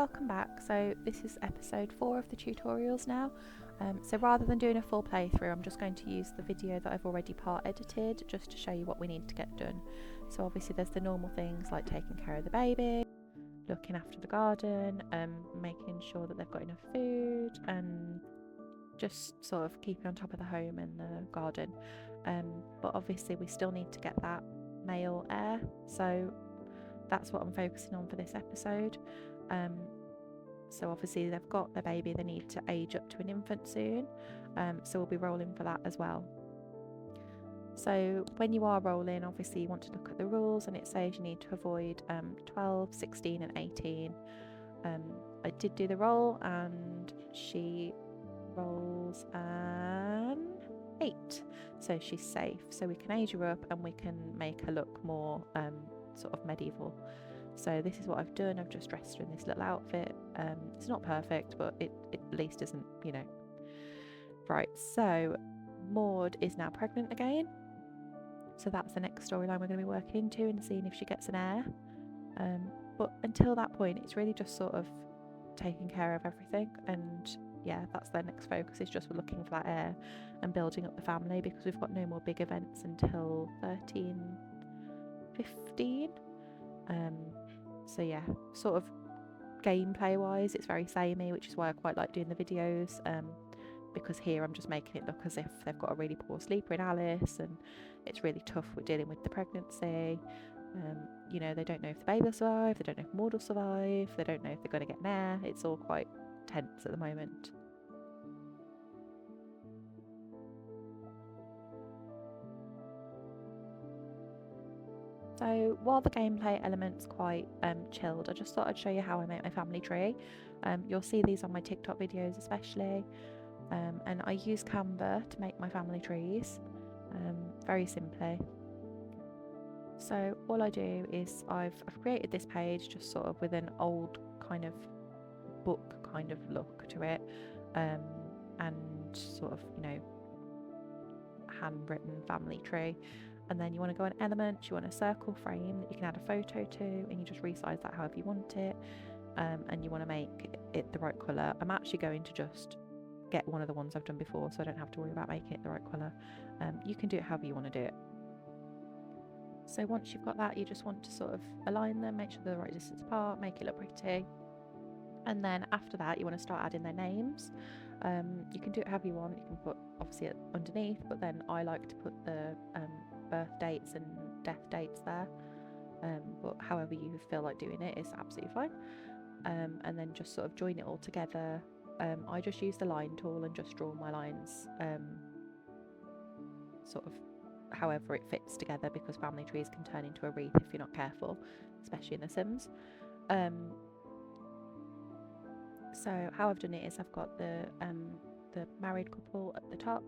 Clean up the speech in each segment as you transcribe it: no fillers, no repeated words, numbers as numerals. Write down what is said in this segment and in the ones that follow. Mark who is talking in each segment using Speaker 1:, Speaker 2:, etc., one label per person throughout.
Speaker 1: welcome back. So this is episode 4 of the tutorials now. So rather than doing a full playthrough, I'm just going to use the video that I've already part edited just to show you what we need to get done. So obviously there's the normal things like taking care of the baby, looking after the garden, making sure that they've got enough food, and just sort of keeping on top of the home and the garden. But obviously we still need to get that male heir, so that's what I'm focusing on for this episode. So obviously they've got their baby, they need to age up to an infant soon, so we'll be rolling for that as well. So when you are rolling, obviously you want to look at the rules, and it says you need to avoid 12, 16 and 18. I did do the roll and she rolls an 8, so she's safe, so we can age her up and we can make her look more sort of medieval. So this is what I've done. I've just dressed her in this little outfit. It's not perfect, but it at least isn't, you know. Right, so Maud is now pregnant again, so that's the next storyline we're going to be working into and seeing if she gets an heir. But until that point, it's really just sort of taking care of everything, and yeah, that's their next focus, is just looking for that heir and building up the family, because we've got no more big events until 13, 15. So yeah, sort of gameplay wise it's very samey, which is why I quite like doing the videos, because here I'm just making it look as if they've got a really poor sleeper in Alice, and it's really tough with dealing with the pregnancy. You know, they don't know if the baby will survive, they don't know if Maud will survive, they don't know if they're going to get an heir. It's all quite tense at the moment. So while the gameplay element's quite chilled, I just thought I'd show you how I make my family tree. You'll see these on my TikTok videos especially, and I use Canva to make my family trees, very simply. So all I do is I've created this page just sort of with an old kind of book kind of look to it, and sort of, you know, handwritten family tree. And then you want to go on elements, you want a circle frame that you can add a photo to, and you just resize that however you want it, and you want to make it the right colour. I'm actually going to just get one of the ones I've done before, so I don't have to worry about making it the right colour. You can do it however you want to do it. So once you've got that, you just want to sort of align them, make sure they're the right distance apart, make it look pretty. And then after that you want to start adding their names. You can do it however you want, you can put obviously it underneath, but then I like to put the birth dates and death dates there, but however you feel like doing it is absolutely fine. And then just sort of join it all together. I just use the line tool and just draw my lines sort of however it fits together, because family trees can turn into a wreath if you're not careful, especially in The Sims. So how I've done it is I've got the married couple at the top,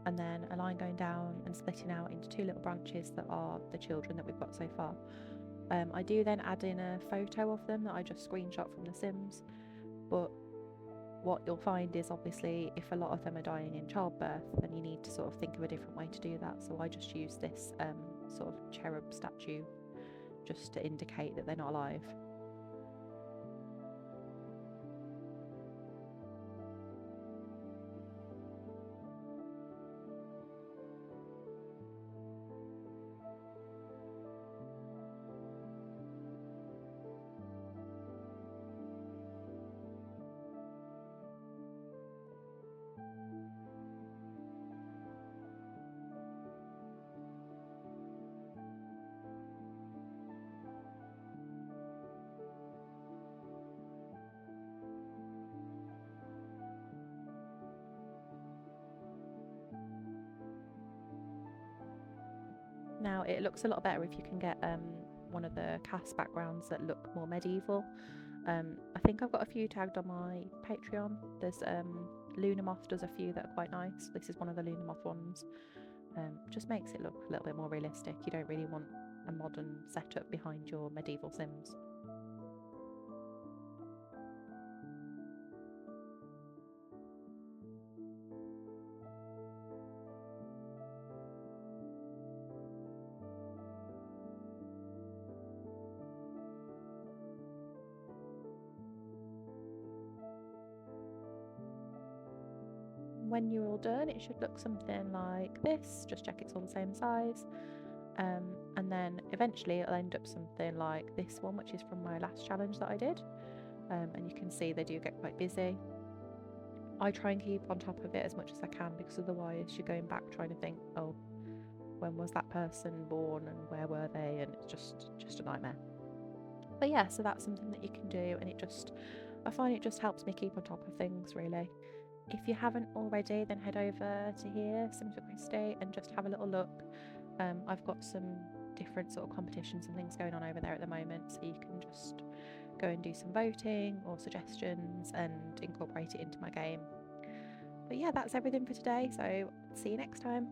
Speaker 1: and then a line going down and splitting out into 2 little branches that are the children that we've got so far. I do then add in a photo of them that I just screenshot from The Sims, but what you'll find is obviously if a lot of them are dying in childbirth, then you need to sort of think of a different way to do that. So I just use this sort of cherub statue just to indicate that they're not alive. Now it looks a lot better if you can get one of the cast backgrounds that look more medieval. I think I've got a few tagged on my Patreon. There's Luna Moth does a few that are quite nice. This is one of the Luna Moth ones. Just makes it look a little bit more realistic. You don't really want a modern setup behind your medieval Sims. when you're all done, it should look something like this. Just check it's all the same size. And then eventually it'll end up something like this one, which is from my last challenge that I did. And you can see they do get quite busy. I try and keep on top of it as much as I can, because otherwise you're going back trying to think, oh, when was that person born and where were they, and it's just a nightmare. But yeah, so that's something that you can do, and I find it just helps me keep on top of things, really. If you haven't already, then head over to here, Sims with Christy, and just have a little look. I've got some different sort of competitions and things going on over there at the moment, so you can just go and do some voting or suggestions and incorporate it into my game. But yeah, that's everything for today, so see you next time.